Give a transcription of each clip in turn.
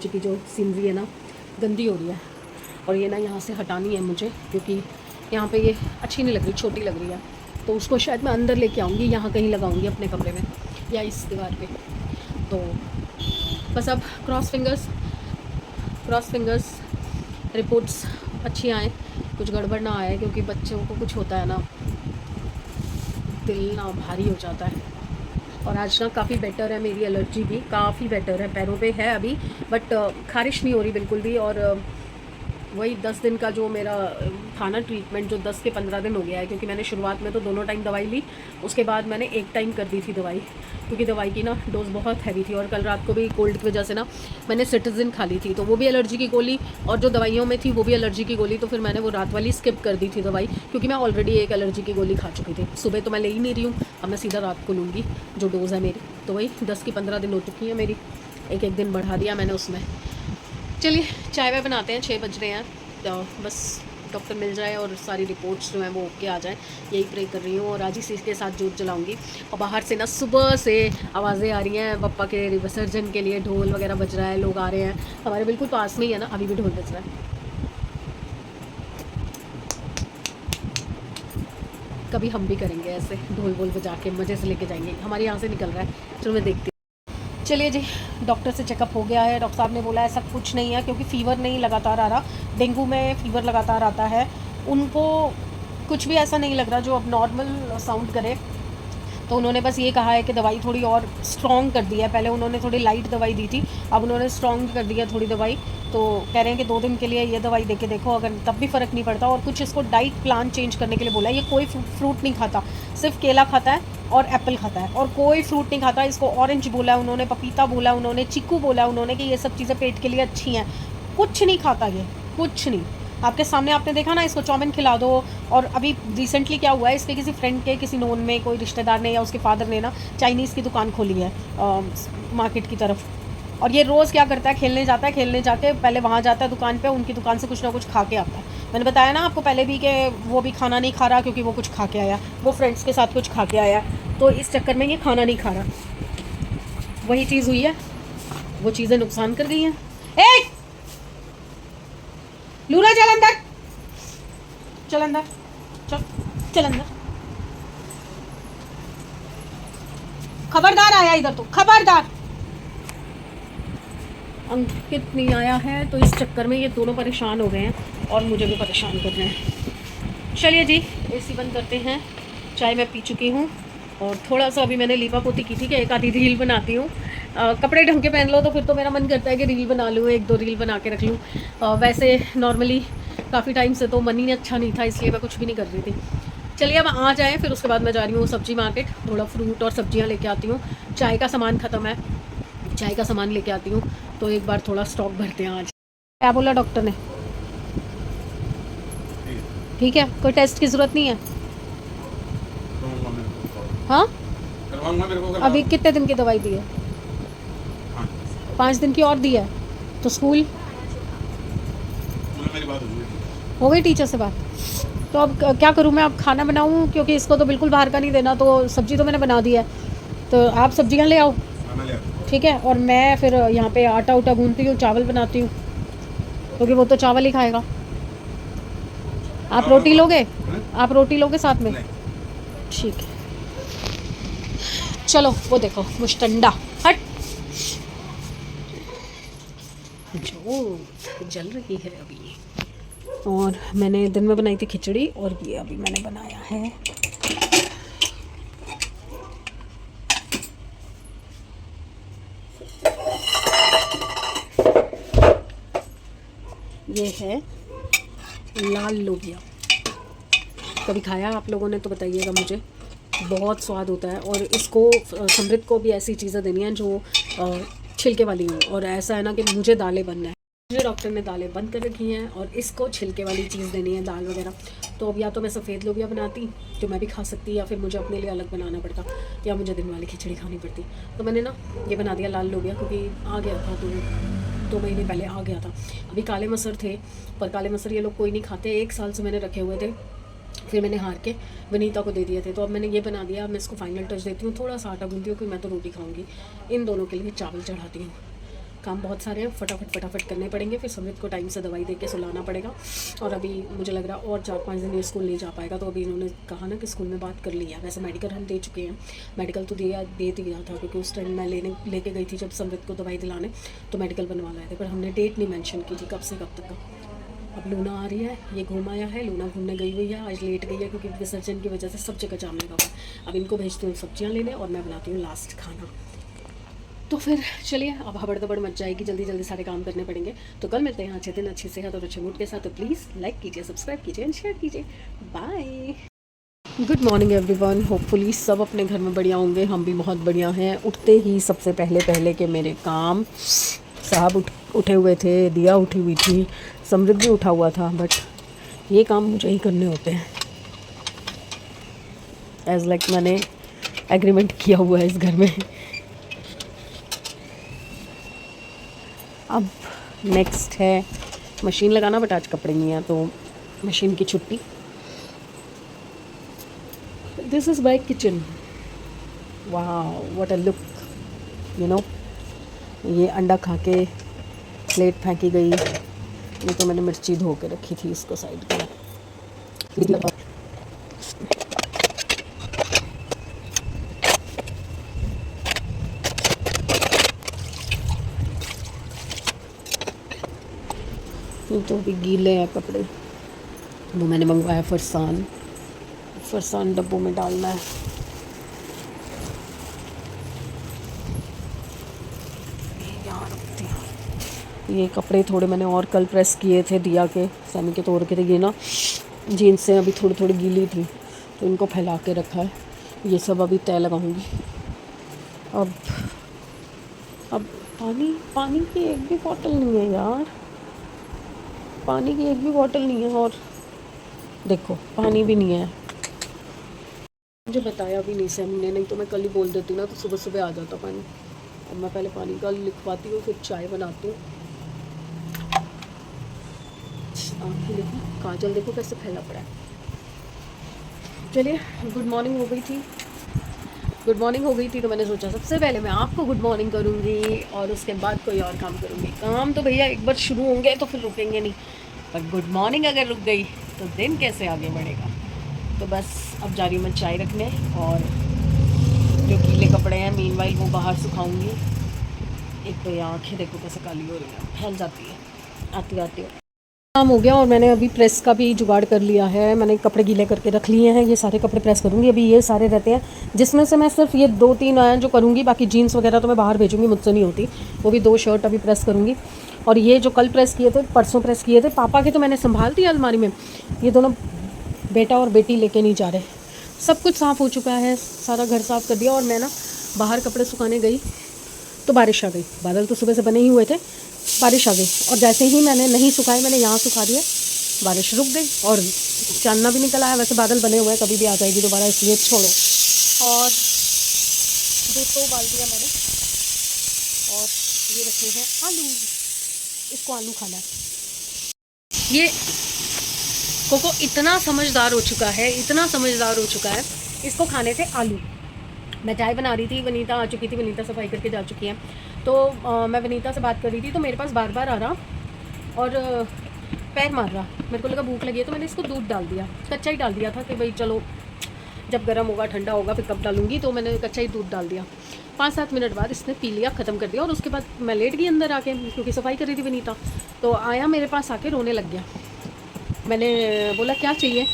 नीचे की जो सीनरी है ना गंदी हो रही है, और ये ना यहाँ से हटानी है मुझे, क्योंकि यहाँ पे ये अच्छी नहीं लग रही, छोटी लग रही है। तो उसको शायद मैं अंदर लेके आऊँगी, यहाँ कहीं लगाऊँगी अपने कमरे में या इस दीवार पे। तो बस अब क्रॉस फिंगर्स रिपोर्ट्स अच्छी आए, कुछ गड़बड़ ना आए, क्योंकि बच्चों को कुछ होता है ना, दिल ना भारी हो जाता है। और आज ना काफ़ी बेटर है, मेरी एलर्जी भी काफ़ी बेटर है, पैरों पे है अभी बट खारिश नहीं हो रही बिल्कुल भी। और वही 10 दिन का जो मेरा था ना ट्रीटमेंट, जो 10 के 15 दिन हो गया है, क्योंकि मैंने शुरुआत में तो दोनों टाइम दवाई ली, उसके बाद मैंने एक टाइम कर दी थी दवाई, क्योंकि दवाई की ना डोज बहुत हैवी थी। और कल रात को भी कोल्ड की वजह से ना मैंने सिट्राजिन खा ली थी, तो वो भी एलर्जी की गोली, और जो दवाइयों में थी वो भी एलर्जी की गोली। तो फिर मैंने वो रात वाली स्किप कर दी थी दवाई, क्योंकि मैं ऑलरेडी एक एलर्जी की गोली खा चुकी थी। सुबह तो मैं ले ही नहीं रही हूँ, अब मैं सीधा रात को लूँगी जो डोज़ है मेरी। तो वही 10 की 15 दिन हो चुकी है मेरी, एक दिन बढ़ा दिया मैंने उसमें। चलिए चाय वाय बनाते हैं, 6 बज रहे हैं। तो बस डॉक्टर मिल जाए और सारी रिपोर्ट्स जो हैं वो ओके आ जाएं, यही प्रे कर रही हूँ। और आज इसी के साथ जोत जलाऊंगी। और बाहर से ना सुबह से आवाज़ें आ रही हैं पप्पा के विसर्जन के लिए, ढोल वगैरह बज रहा है, लोग आ रहे हैं। हमारे बिल्कुल पास में ही है ना, अभी भी ढोल बज रहा है। कभी हम भी करेंगे ऐसे, ढोल बोल बजा के मज़े से लेके जाएंगे। हमारे यहाँ से निकल रहा है, चलो मैं देखती हूँ। चलिए जी, डॉक्टर से चेकअप हो गया है। डॉक्टर साहब ने बोला ऐसा कुछ नहीं है, क्योंकि फ़ीवर नहीं लगातार आ रहा, डेंगू में फ़ीवर लगातार आता है। उनको कुछ भी ऐसा नहीं लग रहा जो अब नॉर्मल साउंड करे। तो उन्होंने बस ये कहा है कि दवाई थोड़ी और स्ट्रॉन्ग कर दी है, पहले उन्होंने थोड़ी लाइट दवाई दी थी, अब उन्होंने स्ट्रॉन्ग कर दी है थोड़ी दवाई। तो कह रहे हैं कि 2 दिन के लिए ये दवाई दे के देखो, अगर तब भी फ़र्क नहीं पड़ता। और कुछ इसको डाइट प्लान चेंज करने के लिए बोला है। ये कोई फ्रूट नहीं खाता, सिर्फ केला खाता है और एप्पल खाता है, और कोई फ्रूट नहीं खाता। इसको ऑरेंज बोला है उन्होंने, पपीता बोला है उन्होंने, चीकू बोला है उन्होंने, कि ये सब चीज़ें पेट के लिए अच्छी हैं। कुछ नहीं खाता ये, कुछ नहीं। आपके सामने आपने देखा ना, इसको चाउमीन खिला दो। और अभी रिसेंटली क्या हुआ है, इसके किसी फ्रेंड के, किसी नोन में कोई रिश्तेदार ने या उसके फादर ने ना चाइनीज़ की दुकान खोली है मार्केट की तरफ। और ये रोज़ क्या करता है, खेलने जाता है, खेलने जाके पहले वहाँ जाता है दुकान पे, उनकी दुकान से कुछ ना कुछ खा के आता है। मैंने बताया ना आपको पहले भी कि वो भी खाना नहीं खा रहा, क्योंकि वो कुछ खा के आया, वो फ्रेंड्स के साथ कुछ खा के आया, तो इस चक्कर में ये खाना नहीं खा रहा। वही चीज़ हुई है, वो चीज़ें नुकसान कर गई हैं। एक लूरा चल अंदर, चल अंदर, चल चल अंदर। खबरदार आया इधर, तो खबरदार। अंकित नहीं आया है, तो इस चक्कर में ये दोनों परेशान हो गए हैं और मुझे भी परेशान कर रहे हैं। चलिए जी, एसी बंद करते हैं। चाय मैं पी चुकी हूँ, और थोड़ा सा अभी मैंने लीपा पोती की थी कि एक आधी रील बनाती हूँ। कपड़े ढंग के पहन लो तो फिर तो मेरा मन करता है कि रील बना लूँ, 1-2 रील बना के रख लूँ। वैसे नॉर्मली काफ़ी टाइम से तो मन ही अच्छा नहीं था, इसलिए मैं कुछ भी नहीं कर रही थी। चलिए अब आ जाएँ, फिर उसके बाद मैं जा रही हूँ सब्जी मार्केट, थोड़ा फ्रूट और सब्जियाँ लेके आती हूँ। चाय का सामान ख़त्म है, चाय का सामान लेके आती हूँ, तो एक बार थोड़ा स्टॉक भरते हैं आज। क्या बोला डॉक्टर ने? ठीक है, कोई टेस्ट की ज़रूरत नहीं है? हाँ, अभी कितने दिन की दवाई दी है? 5 दिन की और दी है। तो स्कूल मेरी बात हो गई टीचर से बात? तो अब क्या करूँ मैं? अब खाना बनाऊँ, क्योंकि इसको तो बिल्कुल बाहर का नहीं देना। तो सब्जी तो मैंने बना दी है, तो आप सब्जियाँ ले आओ, ठीक है। और मैं फिर यहाँ पे आटा उटा गूंथती हूँ, चावल बनाती हूँ, क्योंकि वो तो चावल ही खाएगा। आप रोटी लोगे? आप रोटी लोगे साथ में? ठीक है, चलो। वो देखो मुश्तंडा, हट, जो जल रही है अभी। और मैंने दिन में बनाई थी खिचड़ी, और ये अभी मैंने बनाया है ये है लाल लोबिया। कभी खाया आप लोगों ने तो बताइएगा मुझे, बहुत स्वाद होता है। और इसको समृद्ध को भी ऐसी चीज़ें देनी हैं जो छिलके वाली हों। और ऐसा है ना कि मुझे दालें बनना है, मुझे डॉक्टर ने दालें बंद कर रखी हैं, और इसको छिलके वाली चीज़ देनी है, दाल वगैरह। तो अब या तो मैं सफ़ेद लोबिया बनाती, जो मैं भी खा सकती, या फिर मुझे अपने लिए अलग बनाना पड़ता, या मुझे दिन वाली खिचड़ी खानी पड़ती। तो मैंने ना ये बना दिया लाल लोबिया, क्योंकि आ गया था, तो 2 महीने पहले आ गया था। अभी काले मसर थे, पर काले मसर ये लोग कोई नहीं खाते, 1 साल से मैंने रखे हुए थे, फिर मैंने हार के वनीता को दे दिए थे। तो अब मैंने ये बना दिया, अब मैं इसको फाइनल टच देती हूँ। थोड़ा सा आटा गूंथती हूँ, कि मैं तो रोटी खाऊंगी। इन दोनों के लिए चावल चढ़ाती हूँ, काम बहुत सारे हैं, फटाफट करने पड़ेंगे। फिर समृद्ध को टाइम से दवाई दे के सुलाना पड़ेगा। और अभी मुझे लग रहा है और 4-5 दिन ये स्कूल नहीं जा पाएगा। तो अभी इन्होंने कहा ना कि स्कूल में बात कर लिया। वैसे मेडिकल हम दे चुके हैं, मेडिकल तो दे दिया था, क्योंकि उस टाइम मैं लेके गई थी जब समृद्ध को दवाई दिलाने, तो मेडिकल बनवा लाए थे। पर हमने डेट नहीं मेंशन की थी कब से कब तक का। अब लूना आ रही है, ये घूम आया है। लूना घूमने गई हुई है, आज लेट गई है क्योंकि विसर्जन की वजह से सब जगह जाम लगा हुआ है। अब इनको भेजती हूँ सब्जियाँ लेने और मैं बनाती हूँ लास्ट खाना। तो फिर चलिए, अब हबड़-दबड़ मच जाएगी, जल्दी सारे काम करने पड़ेंगे। तो कल मिलते हैं अच्छे दिन, अच्छी सेहत और अच्छे मूड के साथ। तो प्लीज़ लाइक कीजिए, सब्सक्राइब कीजिए एंड शेयर कीजिए। Bye. Good morning everyone. Hopefully सब अपने घर में बढ़िया होंगे, हम भी बहुत बढ़िया हैं। उठते ही सबसे पहले के मेरे काम, साहब उठे हुए थे, दिया उठी हुई थी, समृद्ध भी उठा हुआ था, बट ये काम मुझे ही करने होते हैं। एज लाइक मैंने एग्रीमेंट किया हुआ है इस घर में। अब नेक्स्ट है मशीन लगाना, बट आज कपड़े नहीं हैं तो मशीन की छुट्टी। This is my kitchen. वाह, what a look, you know. ये अंडा खा के प्लेट फेंकी गई। ये तो मैंने मिर्ची धो के रखी थी, इसको साइड पे। ये तो भी गीले हैं कपड़े। वो मैंने मंगवाया फरसान डब्बों में डालना है। यहाँ रखती हूँ। ये कपड़े थोड़े मैंने और कल प्रेस किए थे, दिया के सैमी के तोड़ के थे। ये ना जीन्स से अभी थोड़ी गीली थी तो इनको फैला के रखा है। ये सब अभी तय लगाऊंगी। अब पानी की एक भी बॉटल नहीं है यार, पानी की एक भी बॉटल नहीं है। और देखो पानी भी नहीं है। मुझे बताया भी नहीं सैमी ने, नहीं तो मैं कल ही बोल देती ना, तो सुबह आ जाता पानी। अब मैं पहले पानी का लिखवाती हूँ, फिर चाय बनाती हूँ। आँखें देखो, काजल देखो कैसे फैला पड़ा है। चलिए, गुड मॉर्निंग हो गई थी तो मैंने सोचा सबसे पहले मैं आपको गुड मॉर्निंग करूँगी और उसके बाद कोई और काम करूँगी। काम तो भैया एक बार शुरू होंगे तो फिर रुकेंगे नहीं, पर गुड मॉर्निंग अगर रुक गई तो दिन कैसे आगे बढ़ेगा। तो बस अब जा रही हूँ मैं चाय रखने, और जो गीले कपड़े हैं मीनवाइल वो बाहर सुखाऊंगी। एक तो ये आँखें देखो कैसे काली हो रही है, फैल जाती है आती काम हो गया। और मैंने अभी प्रेस का भी जुगाड़ कर लिया है। मैंने कपड़े गीले करके रख लिए हैं, ये सारे कपड़े प्रेस करूँगी। अभी ये सारे रहते हैं, जिसमें से मैं सिर्फ ये 2-3 हैं जो करूँगी। बाकी जीन्स वगैरह तो मैं बाहर भेजूँगी, मुझसे नहीं होती। वो भी 2 शर्ट अभी प्रेस करूँगी। और ये जो कल प्रेस किए थे, परसों प्रेस किए थे पापा के, तो मैंने संभाल दिया अलमारी में। ये दोनों बेटा और बेटी लेके नहीं जा रहे। सब कुछ साफ़ हो चुका है, सारा घर साफ़ कर दिया। और मैं ना बाहर कपड़े सुखाने गई तो बारिश आ गई। बादल तो सुबह से बने ही हुए थे, बारिश आ गई। और जैसे ही मैंने नहीं सुखाए, मैंने यहाँ सुखा दिया, बारिश रुक गई और चांदना भी निकल आया। वैसे बादल बने हुए हैं, कभी भी आ जाएगी दोबारा, इसलिए छोड़ो। और दूध तो उबाल दिया मैंने। और ये रखे हैं आलू, इसको आलू खाना है। ये कोको इतना समझदार हो चुका है, इसको खाने थे आलू। मैं चाय बना रही थी, वनीता आ चुकी थी, वनीता सफाई करके जा चुकी है। तो मैं वनीता से बात कर रही थी, तो मेरे पास बार आ रहा और पैर मार रहा। मेरे को लगा भूख लगी है, तो मैंने इसको दूध डाल दिया, कच्चा ही डाल दिया था कि भाई चलो जब गर्म होगा ठंडा होगा फिर कब डालूंगी। तो मैंने कच्चा ही दूध डाल दिया। 5-7 मिनट बाद इसने पी लिया, ख़त्म कर दिया। और उसके बाद मैं लेट गई अंदर आके, क्योंकि सफाई कर रही थी वनीता। तो आया मेरे पास आके रोने लग गया। मैंने बोला क्या चाहिए,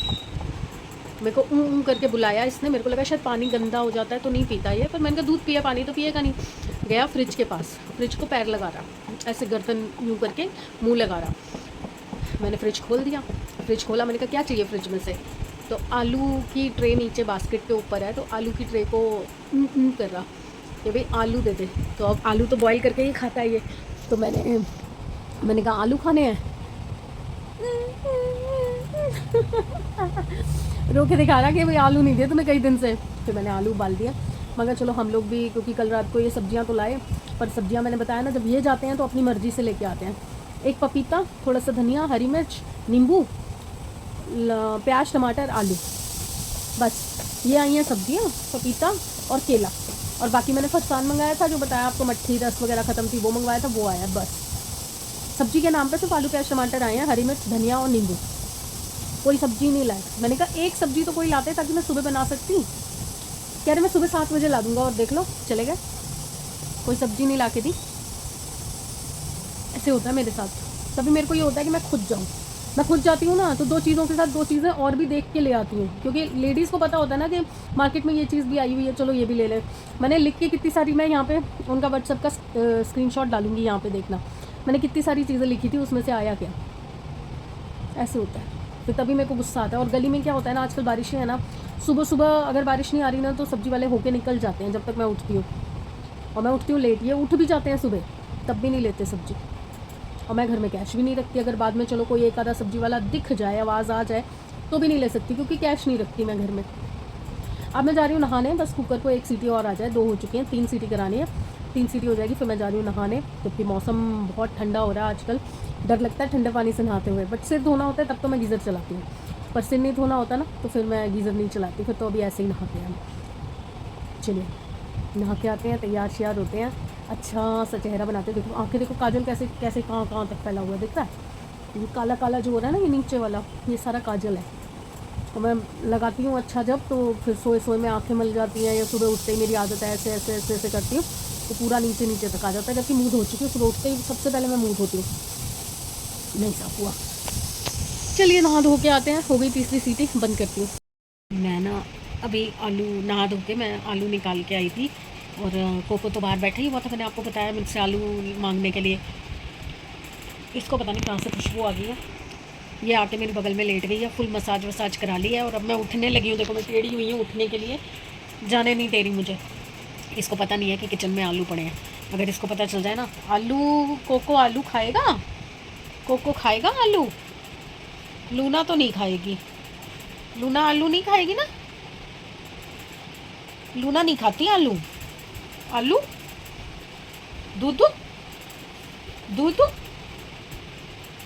मेरे को ऊँ करके बुलाया इसने। मेरे को लगा शायद पानी गंदा हो जाता है तो नहीं पीता ये, पर मैंने कहा दूध पिया, पानी तो पिएगा नहीं। गया फ्रिज के पास, फ्रिज को पैर लगा रहा, ऐसे गर्दन यूँ करके मुंह लगा रहा। मैंने फ्रिज खोल दिया, फ्रिज खोला, मैंने कहा क्या चाहिए फ्रिज में से। तो आलू की ट्रे नीचे बास्केट के ऊपर है, तो आलू की ट्रे को कर रहा कि भाई आलू दे दे। तो अब आलू तो बॉईल करके ही खाता है ये। तो मैंने कहा आलू खाने हैं रो के दिखा रहा कि भाई आलू नहीं दिए तुम्हें कई दिन से। फिर मैंने आलू उबाल दिया। मगर चलो हम लोग भी, क्योंकि कल रात को ये सब्जियां तो लाए, पर सब्जियां मैंने बताया ना जब ये जाते हैं तो अपनी मर्ज़ी से लेके आते हैं। एक पपीता, थोड़ा सा धनिया, हरी मिर्च, नींबू, प्याज, टमाटर, आलू, बस ये आई हैं सब्जियां, पपीता और केला। और बाकी मैंने फरसान मंगाया था, जो बताया आपको, मट्ठी रस वगैरह ख़त्म थी, वो मंगवाया था, वो आया बस। सब्ज़ी के नाम पे सिर्फ आलू प्याज टमाटर आए हैं, हरी मिर्च धनिया और नींबू, कोई सब्ज़ी नहीं लाए। मैंने कहा एक सब्ज़ी तो कोई लाते ताकि मैं सुबह बना सकती। कह रहे मैं सुबह 7 बजे ला दूँगा, और देख लो चले गए, कोई सब्ज़ी नहीं ला के दी। ऐसे होता है मेरे साथ। तभी मेरे को ये होता है कि मैं खुद जाऊँ। मैं खुद जाती हूँ ना, तो 2 चीज़ों के साथ 2 चीज़ें और भी देख के ले आती हूँ, क्योंकि लेडीज़ को पता होता है ना कि मार्केट में ये चीज़ भी आई हुई है, चलो ये भी ले लें। मैंने लिख के कितनी सारी, मैं यहाँ पे उनका व्हाट्सएप का स्क्रीनशॉट डालूंगी, यहाँ पे देखना मैंने कितनी सारी चीज़ें लिखी थी, उसमें से आया क्या। ऐसे होता है, फिर तभी मेरे को गुस्सा आता है। और गली में क्या होता है ना, आजकल बारिशें हैं ना, सुबह सुबह अगर बारिश नहीं आ रही ना, तो सब्ज़ी वाले होके निकल जाते हैं जब तक मैं उठती हूँ, और मैं उठती हूँ लेट, ये उठ भी जाते हैं सुबह, तब भी नहीं लेते सब्ज़ी। और मैं घर में कैश भी नहीं रखती, अगर बाद में चलो कोई एक आधा सब्ज़ी वाला दिख जाए, आवाज़ आ जाए, तो भी नहीं ले सकती, क्योंकि कैश नहीं रखती मैं घर में। अब मैं जा रही हूँ नहाने, बस कुकर को 1 सीटी और आ जाए, 2 हो चुकी हैं, 3 सीटी करानी है, 3 सीटी हो जाएगी, फिर मैं जा रही हूँ नहाने, क्योंकि मौसम बहुत ठंडा हो रहा है आजकल। डर लगता है ठंडे पानी से नहाते हुए, बट सिर धोना होता है तब तो मैं गीज़र चलाती हूँ, पर सिर नहीं धोना होता ना, तो फिर मैं गीज़र नहीं चलाती, फिर तो अभी ऐसे ही नहाते हैं। चलिए नहा के आते हैं, तैयार श्यार होते हैं, अच्छा सा चेहरा बनाते हैं। देखो आंखें देखो, काजल कैसे कैसे कहाँ कहाँ तक फैला हुआ है, दिख रहा है? ये काला काला जो हो रहा है ना, ये नीचे वाला, ये सारा काजल है। और मैं लगाती हूँ अच्छा जब, तो फिर सोए सोए में आंखें मल जाती हैं, या सुबह उठते ही मेरी आदत है ऐसे ऐसे ऐसे ऐसे करती हूँ, तो पूरा नीचे नीचे तक आ जाता है, जबकि मुँह धो चुकी हूँ। सुबह उठते ही सबसे पहले मैं मुँह धोती हूँ, नहीं साफ हुआ। चलिए नहा धो के आते हैं, हो गई तीसरी सीटी, बंद करती हूँ। मैं ना अभी आलू नहा धो के मैं आलू निकाल के आई थी, और कोको तो बाहर बैठा ही हुआ था, मैंने आपको बताया मुझसे आलू मांगने के लिए। इसको पता नहीं कहाँ से खुशबू आ गई है, ये आके मेरे बगल में लेट गई है, फुल मसाज वसाज करा ली है, और अब मैं उठने लगी हूँ। देखो मैं टेढ़ी हुई हूँ उठने के लिए, जाने नहीं दे रही मुझे। इसको पता नहीं है कि किचन में आलू पड़े हैं, अगर इसको पता चल जाए ना, आलू कोको आलू खाएगा, कोको खाएगा आलू, लूना तो नहीं खाएगी, लूना आलू नहीं खाएगी ना, लूना नहीं खाती आलू, आलू दूध दूध दूध दूध।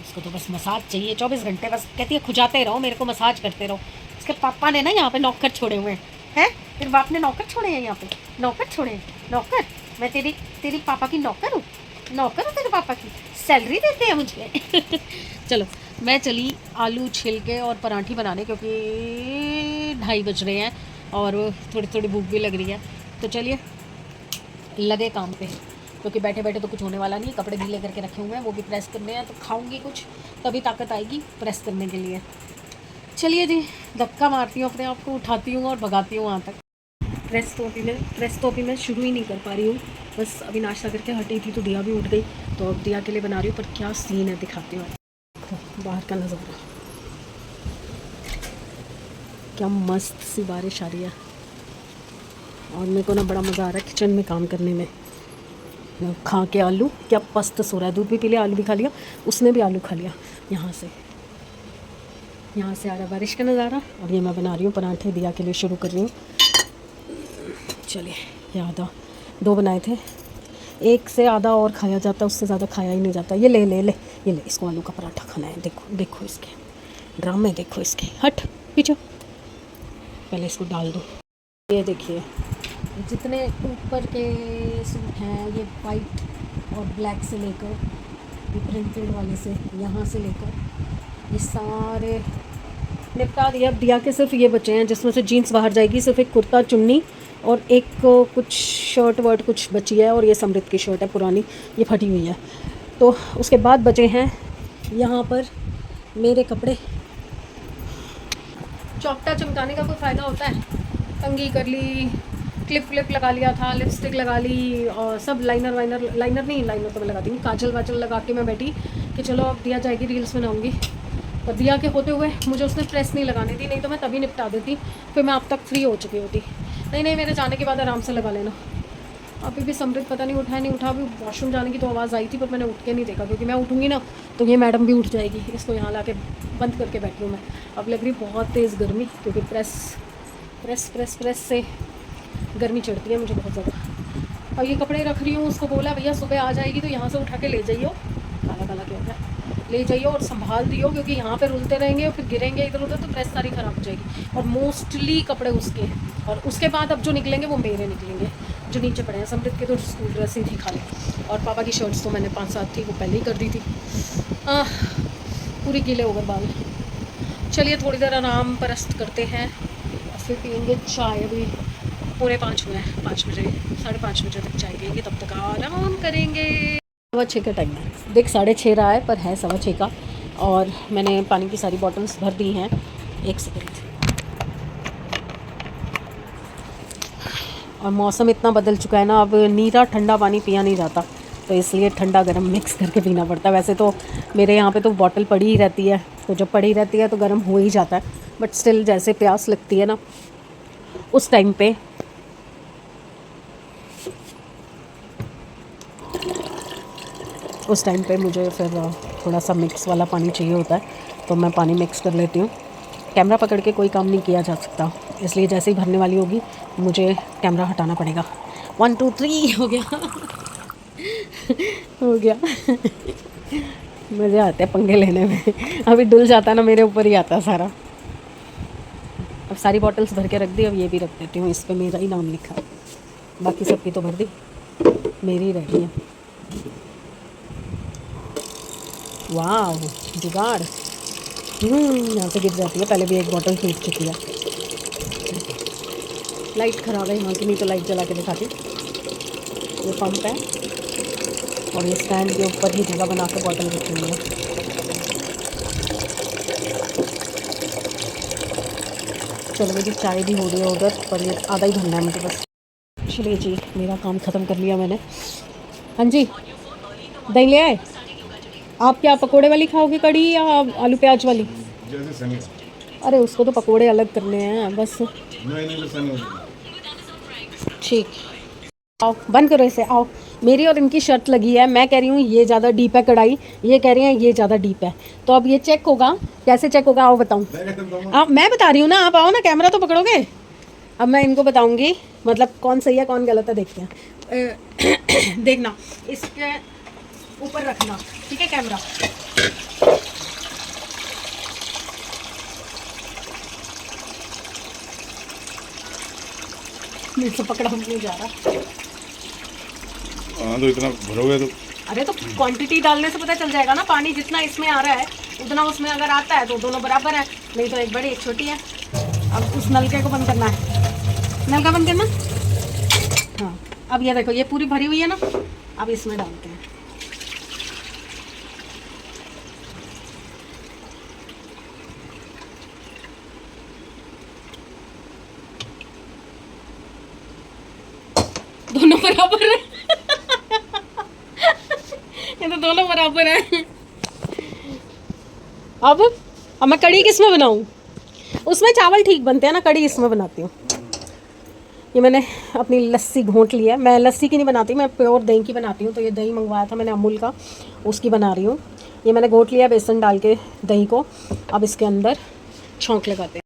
इसको तो बस मसाज चाहिए 24 घंटे, बस कहती है खुजाते रहो, मेरे को मसाज करते रहो। इसके पापा ने ना यहाँ पे नौकर छोड़े हुए हैं, तेरे बाप ने नौकर छोड़े हैं यहाँ पे, नौकर छोड़े हैं, नौकर। मैं तेरी पापा की नौकर हूँ, नौकर हूँ तेरे पापा की, सैलरी देते हैं मुझे। चलो मैं चली आलू छिल के और पराठी बनाने, क्योंकि 2:30 बज रहे हैं और थोड़ी थोड़ी भूख भी लग रही है, तो चलिए लगे काम पे, क्योंकि बैठे बैठे तो कुछ होने वाला नहीं। कपड़े गीले करके रखे हुए हैं, वो भी प्रेस करने हैं, तो खाऊंगी कुछ, तभी ताकत आएगी प्रेस करने के लिए। चलिए जी, धक्का मारती हूँ अपने आप को, उठाती हूँ और भगाती हूँ वहाँ तक। प्रेस तो अभी मैं शुरू ही नहीं कर पा रही हूँ, बस अभी नाश्ता करके हटी थी, तो दिया भी उठ गई, तो अब दिया के लिए बना रही हूँ। पर क्या सीन है दिखाती हूँ, बाहर का नज़ारा, क्या मस्त सी बारिश आ रही है, और मेरे को ना बड़ा मज़ा आ रहा है किचन में काम करने में। खा के आलू क्या पस्त सो रहा है, दूध भी पी लिया, आलू भी खा लिया, उसने भी आलू खा लिया। यहाँ से आ रहा बारिश का नज़ारा, और ये मैं बना रही हूँ पराठे, दिया के लिए शुरू कर रही हूँ। चलिए ये आधा 2 बनाए थे, एक से आधा और खाया जाता, उससे ज़्यादा खाया ही नहीं जाता। ये ले इसको आलू का पराठा खाना है। देखो इसके ड्रामे, देखो इसके, हट पीछे, पहले इसको डाल दो। ये देखिए जितने ऊपर के सूट हैं, ये वाइट और ब्लैक से लेकर, ये प्रिंटेड वाले से, यहाँ से लेकर ये सारे निपटा दिया। अब दिया के सिर्फ ये बचे हैं जिसमें से जीन्स बाहर जाएगी, सिर्फ एक कुर्ता चुन्नी और एक कुछ शर्ट वर्ट कुछ बची है, और ये समृद्ध की शर्ट है पुरानी, ये फटी हुई है। तो उसके बाद बचे हैं यहाँ पर मेरे कपड़े। चौकटा चमकाने का कोई फ़ायदा होता है? कंघी कर ली, क्लिप लगा लिया था, लिपस्टिक लगा ली, और सब लाइनर तो मैं लगाती हूँ, काजल वाजल लगा के मैं बैठी कि चलो अब दिया जाएगी, रील्स बनाऊँगी। पर दिया के होते हुए मुझे उसने प्रेस नहीं लगाने दी, नहीं तो मैं तभी निपटा देती, फिर मैं अब तक फ्री हो चुकी होती। नहीं, मेरे जाने के बाद आराम से लगा लेना। अभी भी समृद्ध पता नहीं उठा नहीं उठा, अभी वॉशरूम जाने की तो आवाज़ आई थी, पर मैंने उठ के नहीं देखा, क्योंकि मैं उठूँगी ना तो ये मैडम भी उठ जाएगी। इसको यहाँ ला के बंद करके बैठी हूँ मैं। अब लग रही बहुत तेज़ गर्मी, क्योंकि प्रेस से गर्मी चढ़ती है मुझे बहुत ज़्यादा। और ये कपड़े रख रही हूँ, उसको बोला भैया सुबह आ जाएगी तो यहाँ से उठा के ले जाइयो, काला काला क्या हो गया, ले जाइए और संभाल दियो, क्योंकि यहाँ पे रुलते रहेंगे और फिर गिरेंगे इधर उधर, तो प्रेस सारी ख़राब हो जाएगी। और मोस्टली कपड़े उसके, और उसके बाद अब जो निकलेंगे वो मेरे निकलेंगे, जो नीचे पड़े हैं। समृद्ध के तो स्कूल ड्रेस ही थी खाली, और पापा की शर्ट्स तो मैंने 5-7 थी वो पहले ही कर दी थी। पूरी गीले हो गए बाल। चलिए थोड़ी देर आराम परस्त करते हैं और फिर पियेंगे चाय। अभी 4:45 हुए हैं, 5 बजे 5:30 बजे तक चाय पियेंगे, तब तक आराम करेंगे। 6:15 का टाइम है, देख 6:30 रहा है पर है 6:15 का। और मैंने पानी की सारी बॉटल्स भर दी हैं। 1 सेकेंड। और मौसम इतना बदल चुका है ना, अब नीरा ठंडा पानी पिया नहीं जाता, तो इसलिए ठंडा गर्म मिक्स करके पीना पड़ता है। वैसे तो मेरे यहाँ पे तो बॉटल पड़ी ही रहती है, तो जब पड़ी रहती है तो गर्म हो ही जाता है, बट स्टिल जैसे प्यास लगती है ना उस टाइम पे मुझे फिर थोड़ा सा मिक्स वाला पानी चाहिए होता है, तो मैं पानी मिक्स कर लेती हूँ। कैमरा पकड़ के कोई काम नहीं किया जा सकता, इसलिए जैसे ही भरने वाली होगी मुझे कैमरा हटाना पड़ेगा। 1 2 3 हो गया हो गया। मज़े आते हैं पंगे लेने में। अभी डुल जाता ना मेरे ऊपर ही आता सारा। अब सारी बॉटल्स भर के रख दी, अब ये भी रख देती हूँ, इस पर मेरा ही नाम लिखा, बाकी सबकी तो भर दी, मेरी रह गई है। वाह जुगाड़। यहाँ से गिर जाती है, पहले भी एक बोतल टूट चुकी है। लाइट ख़राब है यहाँ की, नहीं तो लाइट जला के दिखाती। ये पंप है और ये स्टैंड के ऊपर ही जगह बना के बॉटल रखी हुई है। चलो मेरी चाय भी हो रही है उधर, पर ये आधा ही भरना है मुझे बस। चलिए जी, मेरा काम ख़त्म कर लिया मैंने। हाँ जी, दही ले आए आप? क्या पकोड़े वाली खाओगे कड़ी या आलू प्याज वाली? जैसे सनी। अरे उसको तो पकोड़े अलग करने हैं बस। नहीं तो सनी। ठीक, आओ बंद करो इसे, आओ। मेरी और इनकी शर्त लगी है, मैं कह रही हूँ ये ज़्यादा डीप है कढ़ाई, ये कह रही हैं ये ज़्यादा डीप है, तो अब ये चेक होगा। कैसे चेक होगा आओ बताऊँ? आप, मैं बता रही हूँ ना, आप आओ ना, कैमरा तो पकड़ोगे। अब मैं इनको बताऊँगी मतलब कौन सही है कौन गलत है, देखते हैं। देखना, इसके ऊपर रखना, ठीक है कैमरा। मेरे से पकड़ा नहीं जा रहा। हाँ तो इतना भरोगे तो। अरे तो क्वांटिटी डालने से पता चल जाएगा ना, पानी जितना इसमें आ रहा है उतना उसमें अगर आता है तो दोनों बराबर है, नहीं तो एक बड़ी एक छोटी है। अब उस नलके को बंद करना है, नलका बंद करना। हाँ अब ये देखो, ये पूरी भरी हुई है ना, अब इसमें डालते हैं। दोनों बराबर है। ये तो दोनों बराबर है। अब मैं कड़ी किस में बनाऊं? उसमें चावल ठीक बनते हैं ना, कड़ी इसमें बनाती हूँ। ये मैंने अपनी लस्सी घोंट ली है, मैं लस्सी की नहीं बनाती, मैं प्योर दही की बनाती हूँ। तो ये दही मंगवाया था मैंने अमूल का, उसकी बना रही हूँ। ये मैंने घोंट लिया बेसन डाल के दही को। अब इसके अंदर छौंक लगाते हैं।